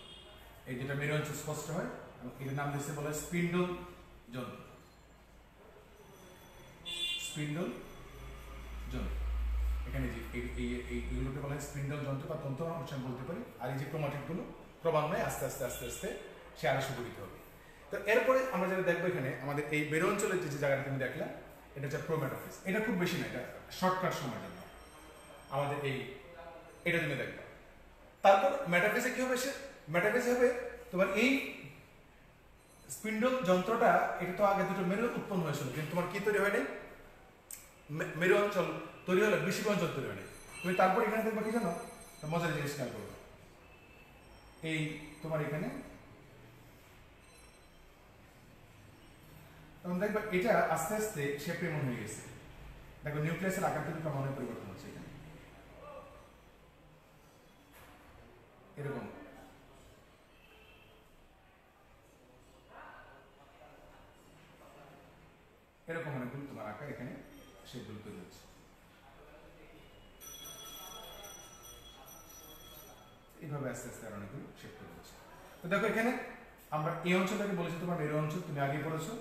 এই যেটা মেরু অঞ্চল স্পষ্ট হয় এবং এটার নাম দিয়েছে বলে স্পিন্ডল যন্ত্র, স্পিন্ডল যন্ত্র। এখানে যে এইগুলোকে বলা হয় স্পিন্ডল যন্ত্র বা তন্তু অংশ বলতে পারি। আর এই যে ক্রোমাটিডগুলো ক্রমান্বয়ে আস্তে আস্তে আস্তে আস্তে সে আরো সুগঠিত হবে। তো এরপরে আমরা যেটা দেখবো এখানে আমাদের এই মেরু অঞ্চলের যে জায়গাটা তুমি দেখলাম এটা হচ্ছে প্রোমেটাফেজ। এটা খুব বেশি না, এটা শর্টকাট সময়ের জন্য আমাদের এটা তুমি দেখবে। তারপর মেটাফেজে কি হবে, মেটাফেজে হবে তোমার এই স্পিন্ডল যন্ত্রটা, এটা তো আগে দুটো মেরু উৎপন্ন হয়েছিল, কিন্তু তোমার কি তৈরি হয়নি, মেরু অঞ্চল তৈরি হলে বৃষ্টিক অঞ্চল তৈরি হয়নি। তুমি তারপর এখানে দেখবে কি জানো, মজার জিনিস খেয়াল করবে, এই তোমার এখানে তখন দেখবে এটা আস্তে আস্তে শেপ এমন হয়ে গেছে। দেখো নিউক্লিয়াসের আকার কিন্তু ক্রমান্বয়ে পরিবর্তন হচ্ছে, এখানে এরকম এরকম অনেকগুলো তোমার আকার এখানে সেগুলো তৈরি হচ্ছে। এইভাবে আস্তে আস্তে আর অনেকগুলো শেপ তৈরি হচ্ছে। তো দেখো এখানে আমরা এই অঞ্চলটাকে বলেছি তোমার মেরু অঞ্চল, তুমি আগে পড়েছো।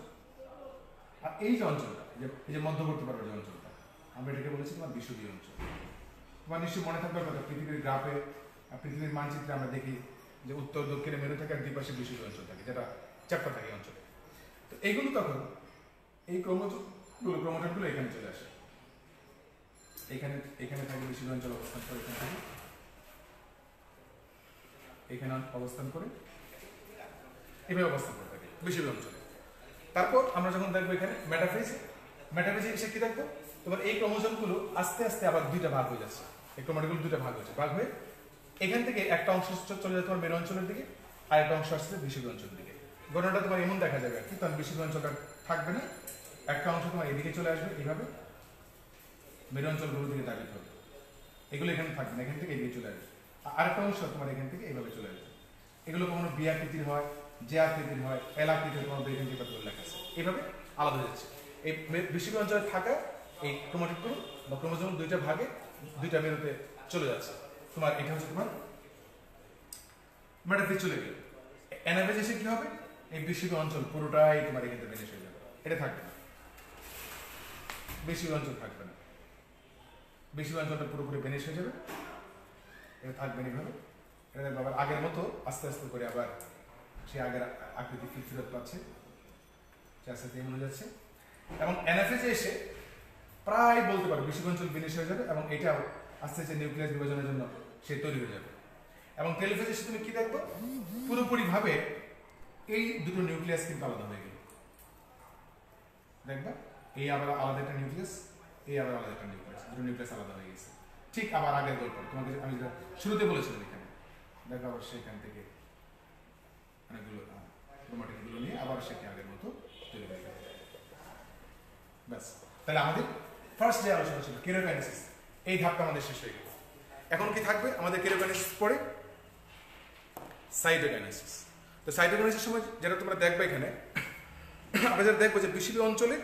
আর এই যে অঞ্চলটা, এই যে মধ্যবর্তী পার্বত্য যে অঞ্চলটা, আমরা এটাকে বলেছি তোমার বিষুবীয় অঞ্চল। তোমার নিশ্চয়ই মনে থাকবে কথা, পৃথিবীর গ্রাফে, পৃথিবীর মানচিত্রে আমরা দেখি যে উত্তর দক্ষিণে মেরু থাকে আর দুই পাশে বিষুবীয় অঞ্চল থাকে, যেটা চাপটা থাকে এই অঞ্চলে। তো এইগুলো তখন এই ক্রোমোজোমগুলো এখানে চলে আসে, এখানে থাকে বিষুবীয় অঞ্চল অবস্থান করে, এখান থেকে এখানে অবস্থান করে এভাবে অবস্থান করে থাকে বিষুবীয় অঞ্চলে। তারপর আমরা যখন দেখবো এখানে মেটাফেজে এসে কি দেখবো, তোমার এই ক্রোমোজোমগুলো আস্তে আস্তে আবার দুইটা ভাগ হয়ে যাচ্ছে, এই ক্রোমাটিগুলো দুইটা ভাগ হয়েছে, ভাগ হয়ে এখান থেকে একটা অংশ চলে যায় তোমার মেরু অঞ্চলের দিকে, আর একটা অংশ আসছে বিষুবীয় অঞ্চলের দিকে। ঘটনাটা তোমার এমন দেখা যাবে আর কি, তখন বিষুবীয় অঞ্চলটা থাকবে না, একটা অংশ তোমার এদিকে চলে আসবে, এইভাবে মেরু অঞ্চলগুলোর দিকে দাবিত হবে, এগুলো এখানে থাকবে না, এখান থেকে এদিকে চলে আসবে। আরেকটা অংশ তোমার এখান থেকে এইভাবে চলে আসবে। এগুলো কখনো বি আকৃতির হয়, যে আকৃতির হয়, এল আকৃতির, কোনো এখান থেকে লেখা আছে, এইভাবে আলাদা হয়ে যাচ্ছে। এই বিষুবীয় অঞ্চলে থাকা এই ক্রোমাটিডগুলো বা ক্রোমোজোম দুইটা ভাগে দুইটা মেরুতে চলে যাচ্ছে। তোমার এটা হচ্ছে তোমার মেটাফেজ চলে গেল। অ্যানাফেজ এসে কি হবে, এই বিষুবীয় অঞ্চল পুরোটাই তোমার এখান থেকে ভেঙে চলে যাবে, এটা থাকবে না, বিষুবীয় অঞ্চল থাকবে না, বিষুবীয় অঞ্চলটা পুরোপুরি ভেনিশ হয়ে যাবে, এটা থাকবে না এইভাবে। এটা আবার আগের মতো আস্তে আস্তে করে আবার সে আগের আকৃতি ফিরত পাচ্ছে, আস্তে আস্তে এমন হয়ে যাচ্ছে। এবং অ্যানাফেজে এসে প্রায় বলতে পারো বিষুবীয় অঞ্চল বিনিশ হয়ে যাবে, এবং এটাও আস্তে আস্তে নিউক্লিয়াস বিভাজনের জন্য সে তৈরি হয়ে যাবে। এবং টেলোফেজে এসে তুমি কি দেখবো, পুরোপুরি ভাবে এই দুটো নিউক্লিয়াস কিন্তু আলাদা হয়ে গেল, দেখবা এই আবার আলাদা একটা নিউক্লিয়াস, এই আবার আলাদা একটা নিউক্লিয়াস, দুটো নিউক্লিয়াস আলাদা হয়ে গেছে। ঠিক আবার আগের গল্প তোমাকে আমি যেটা শুরুতে বলেছিলাম, এখানে দেখো আবার সেখান থেকে অনেকগুলো ক্রোমাটিডগুলো নিয়ে আবার সেটা আগের মতো তৈরি হয়ে গেল। ব্যাস, তাহলে আমাদের ফার্স্ট যে আলোচনা ছিল কেরোকাইনেসিস, এই ধাপটা আমাদের শেষ হয়ে গেল। এখন কি থাকবে আমাদের কেরোকাইনেসিস পরে সাইটোকাইনেসিস। তো সাইটোকাইনেসিস সময় যেটা তোমরা দেখবে এখানে, আমরা যেটা দেখবো যে বিষুবীয় অঞ্চলে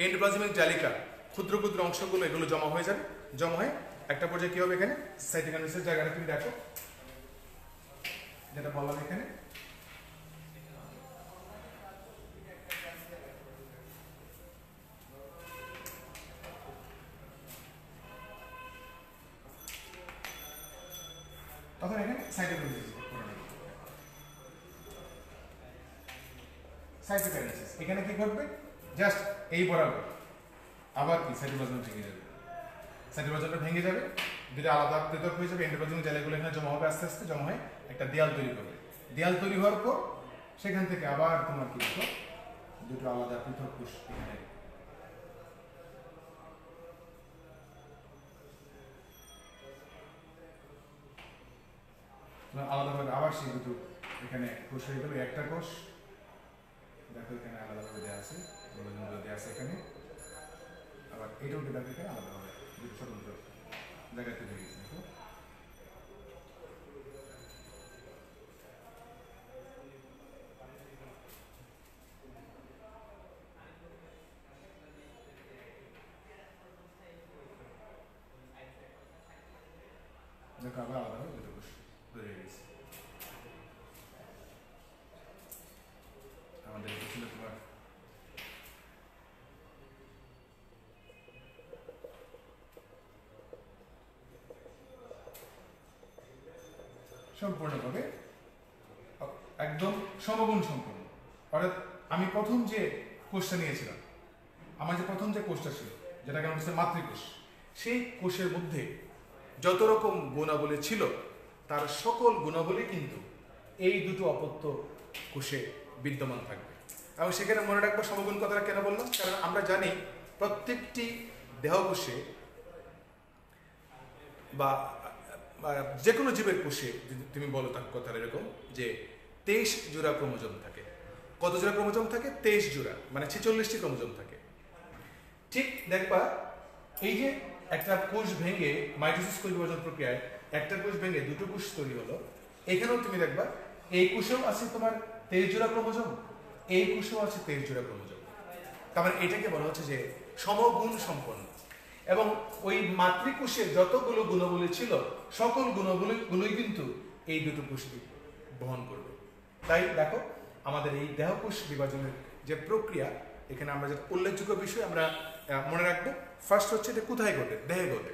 এন্ডোপ্লাজমিক জালিকা ক্ষুদ্র ক্ষুদ্র অংশগুলো এগুলো জমা হয়ে যাবে, জমা হয়ে একটা পর্যায়ে কি হবে, এখানে সাইটোকাইনেসিস জায়গাটা তুমি দেখো, যেটা বললাম এখানে তখন এখানে সাইটোকাইনেসিস এখানে কি ঘটবে, জাস্ট এই বরাবর আবার কি সাইটোপ্লাজম ভেঙে যাবে, সাইটোপ্লাজমটা ভেঙে যাবে, দুটো আলাদা পৃথক হয়ে যাবে, এন্ডোপ্লাজমিক জালিকাগুলো এখানে জমা হবে, আস্তে আস্তে জমা হয় একটা দেয়াল তৈরি করবে। দেয়াল তৈরি হওয়ার পর সেখান থেকে আবার তোমার কি হতো, দুটো আলাদা পৃথক কোষ এখানে আলাদাভাবে আবার সেই দুটো এখানে কোষ হয়ে গেল, একটা কোষ দেখো এখানে আলাদাভাবে দেওয়া আছে, দেওয়া আছে এখানে, আবার এইটাও দেখো এখানে আলাদাভাবে দুটো স্বতন্ত্র জায়গাতে হয়ে গেছে। দেখো দেখো আবার আলাদাভাবে দুটো কোষ তৈরি হয়ে গেছে। আমাদের এটা ছিল তোমার সম্পূর্ণভাবে একদম সমগুণ সম্পূর্ণ। অর্থাৎ আমি প্রথম যে কোষটা নিয়েছিলাম, আমার যে প্রথম যে কোষটা ছিল যেটাকে আমরা বলছি মাতৃকোষ, সেই কোষের মধ্যে যত রকম গুণাবলী ছিল তার সকল গুণাবলী কিন্তু এই দুটো অপত্য কোষে বিদ্যমান থাকবে। এবং সেখানে মনে রাখবো সমগুণ কথাটা কেন বললাম, কারণ আমরা জানি প্রত্যেকটি দেহকোষে বা যে কোনো জীবের কোষে যদি তুমি বলো তার কথা এরকম যে 23 জোড়া ক্রোমোজোম থাকে। কত জোড়া ক্রোমোজোম থাকে? 23 জোড়া, মানে 46টি ক্রোমোজোম থাকে। ঠিক দেখবা এই যে একটা কোষ ভেঙে মাইটোসিস কোষ বিভাজন প্রক্রিয়ায় একটা কোষ ভেঙে দুটো কোষ তৈরি হলো, এখানেও তুমি দেখবা এই কোষেও আছে তোমার 23 জোড়া ক্রোমোজোম, এই কোষেও আছে 23 জোড়া ক্রোমোজোম। তার মানে এটাকে বলা হচ্ছে যে সমগুণ সম্পন্ন। এবং ওই মাতৃকোষের যতগুলো গুণাবলী ছিল সকল গুণগুলোই কিন্তু এই দুটো কোষকে বহন করবে। তাই দেখো আমাদের এই দেহকোষ বিভাজনের যে প্রক্রিয়া, এখানে আমরা যে উল্লেখযোগ্য বিষয় আমরা মনে রাখবো, ফার্স্ট হচ্ছে এটা কোথায় ঘটে? দেহে ঘটে।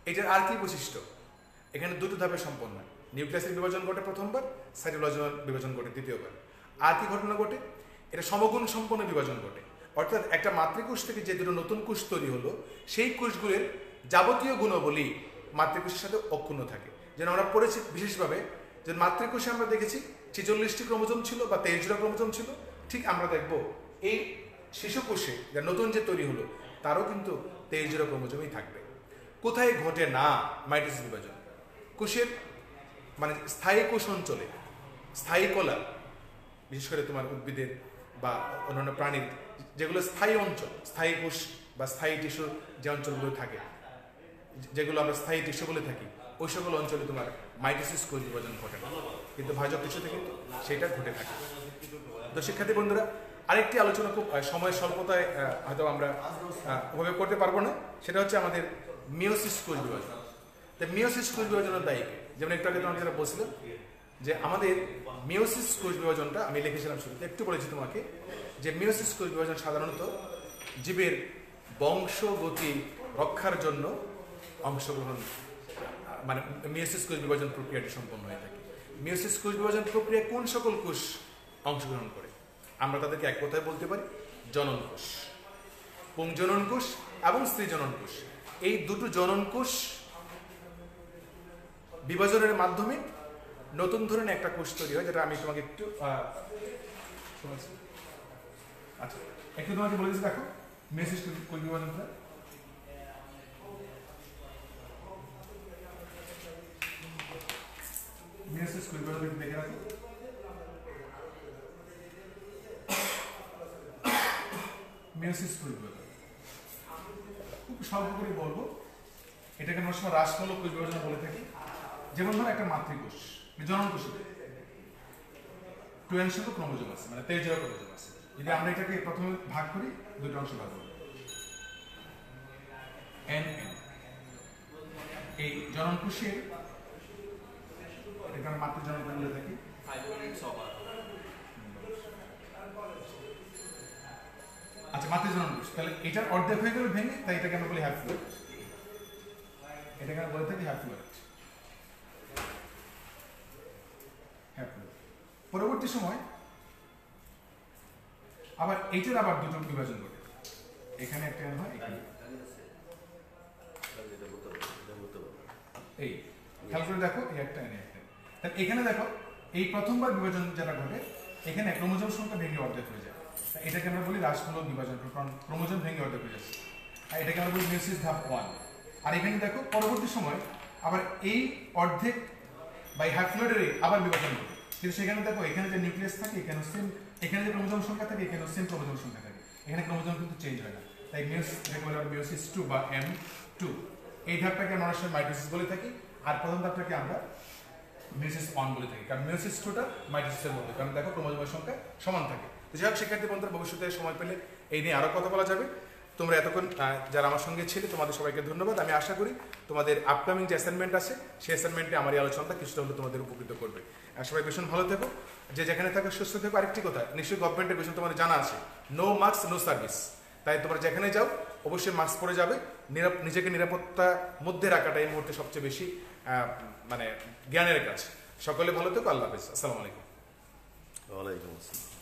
এটার আর কি বৈশিষ্ট্য? এখানে দুটো ধাপে সম্পন্ন হয়। নিউক্লিয়াসের বিভাজন ঘটে প্রথমবার, সাইটোপ্লাজমের বিভাজন ঘটে দ্বিতীয়বার। আর কি ঘটনা ঘটে? এটা সমগুণ সম্পন্ন বিভাজন ঘটে। অর্থাৎ একটা মাতৃকোষ থেকে যে দুটো নতুন কোষ তৈরি হলো, সেই কোষগুলোর যাবতীয় গুণাবলী মাতৃকোষের সাথে অক্ষুণ্ণ থাকে। যেন আমরা পড়েছি বিশেষভাবে যে মাতৃকোষে আমরা দেখেছি 46টি ক্রোমোজোম ছিল বা 23 জোড়া ক্রোমোজোম ছিল, ঠিক আমরা দেখব এই শিশু কোষে যা নতুন যে তৈরি হলো তারও কিন্তু 23 জোড়া ক্রোমোজোমই থাকবে। কোথায় ঘটে না মাইটোসিস বিভাজন? কোষের মানে স্থায়ী কোষ অঞ্চলে, স্থায়ী কলা, বিশেষ করে তোমার উদ্ভিদের বা অন্যান্য প্রাণীর যেগুলো স্থায়ী অঞ্চল, স্থায়ী কোষ বা স্থায়ী টিস্যু যে অঞ্চলগুলো থাকে, যেগুলো আমরা স্থায়ী টিস্যু বলে থাকি, ওই সকল অঞ্চলে তোমার মাইটোসিস কোষ বিভাজন ঘটে না, কিন্তু ভাজক টিস্যুতে কিন্তু সেটা ঘটে থাকে। তো শিক্ষার্থী বন্ধুরা, আরেকটি আলোচনা খুব সময় স্বল্পতায় হয়তো আমরা উপভোগ করতে পারবো না, সেটা হচ্ছে আমাদের মিওসিস কোষ বিভাজন। তো মিওসিস কোষ বিভাজনের দায়ী, যেমন একটু আগে তোমাকে যেটা বলছিলাম যে আমাদের মিওসিস কোষ বিভাজনটা আমি লিখেছিলাম শুরুতে, একটু বলেছি তোমাকে যে মিওসিস কোষ বিভাজন সাধারণত জীবের বংশগতি রক্ষার জন্য অংশগ্রহণ, মানে মিওসিস কোষ বিভাজন প্রক্রিয়াটি সম্পন্ন হয়ে থাকে। মিওসিস কোষ বিভাজন প্রক্রিয়া কোন সকল কোষ অংশগ্রহণ করে? আমরা তাদেরকে এক কথায় বলতে পারি জনন কোষ, পুংজনন কোষ এবং স্ত্রী জনন কোষ। এই দুটো জনন কোষ বিভাজনের মাধ্যমে নতুন ধরনের একটা কোষ তৈরি হয়, যেটা আমি তোমাকে একটু আচ্ছা একটু তোমাকে বলে দিচ্ছি। দেখো মিওসিস কোষ বিভাজনটা মিওসিস কোষ বিভাজন দেখে রাখো। মিওসিস কোষ বিভাজন খুব স্বল্প করে বলবো, এটাকে আমরা সময় হ্রাসমূলক কোষ বিভাজন বলে থাকি। যেমন ধরো একটা মাতৃকোষ, জনন কোষে 22 ক্রোমোজোম আছে, মানে 23 জোড়া ক্রোমোজোম আছে। যদি আমরা এটাকে প্রথমে ভাগ করি, দুটো অংশ ভাগ করি, এন এন, এই জনন কোষের এটাকে আমরা মাতৃজনন কোষ বলে থাকি। আচ্ছা, মাতৃজনন কোষ, তাহলে এটার অর্ধেক হয়ে গেল ভেঙে, তাই এটাকে আমরা বলি হ্যাপ্লয়েড। এটাকে আমরা বলে থাকি হ্যাপ্লয়েড। পরবর্তী সময় আবার এইটার আবার দুটো বিভাজন ঘটে, এখানে একটা এন হয়, এখানে এই খেয়াল করে দেখো, এই একটা এন একটা। তাহলে এখানে দেখো এই প্রথমবার বিভাজন যেটা ঘটে, এখানে ক্রোমোজোম সংখ্যা ভেঙে অর্ধেক হয়ে যায়। এটাকে আমরা বলি হ্রাসমূলক বিভাজন, কারণ ক্রোমোজোম ভেঙে অর্ধেক হয়ে যাচ্ছে। আর এটাকে আমরা বলি মিওসিস ধাপ 1। আর এখানে দেখো পরবর্তী সময় আবার এই অর্ধেক বা হ্যাপ্লয়েডের আবার বিভাজন ঘটে, কিন্তু সেখানে দেখো এখানে যে নিউক্লিয়াস থাকে, এখানে সেম, এখানে যে ক্রোমোজোম সংখ্যা থাকে, এখানে সেম ক্রোমোজোম সংখ্যা থাকে, এখানে ক্রোমোজোম কিন্তু চেঞ্জ হয় না। তাই মিওসিস 2 বা M2, এই ধাপটাকে আমরা আসলে মাইটোসিস বলে থাকি। আর প্রথম ধাপটাকে আমরা মিওসিস 1 বলে থাকি, কারণ মিওসিস 2টা মাইটোসিসের মধ্যে, কারণ দেখো ক্রোমোজোমের সংখ্যা সমান থাকে। তো যাই হোক শিক্ষার্থী বন্ধুরা, ভবিষ্যতে সময় পেলে এই নিয়ে আরো কথা বলা যাবে। তোমরা এতক্ষণ যারা আমার সঙ্গে ছিলে তোমাদের সবাইকে ধন্যবাদ। আমি আশা করি তোমাদের আপকামিং যে অ্যাসাইনমেন্ট আছে সেই অ্যাসাইনমেন্টে আমার এই আলোচনাটা কিছুটা হলে তোমাদের উপকৃত করবে। সবাই ভীষণ ভালো থেকো, যে যেখানে থাকো সুস্থ থেকো। আরেকটি কথা, নিশ্চয়ই গভর্নমেন্টের ভীষণ তোমাদের জানা আছে, নো মাস্ক নো সার্ভিস। তাই তোমরা যেখানে যাও অবশ্যই মাস্ক পরে যাবে। নিজেকে নিরাপত্তার মধ্যে রাখাটা এই মুহূর্তে সবচেয়ে বেশি মানে জ্ঞানের কাজ। সকলে ভালো থেকো, আল্লাহ হাফেজ, আসসালামু আলাইকুম। ওয়ালাইকুম আসসালাম।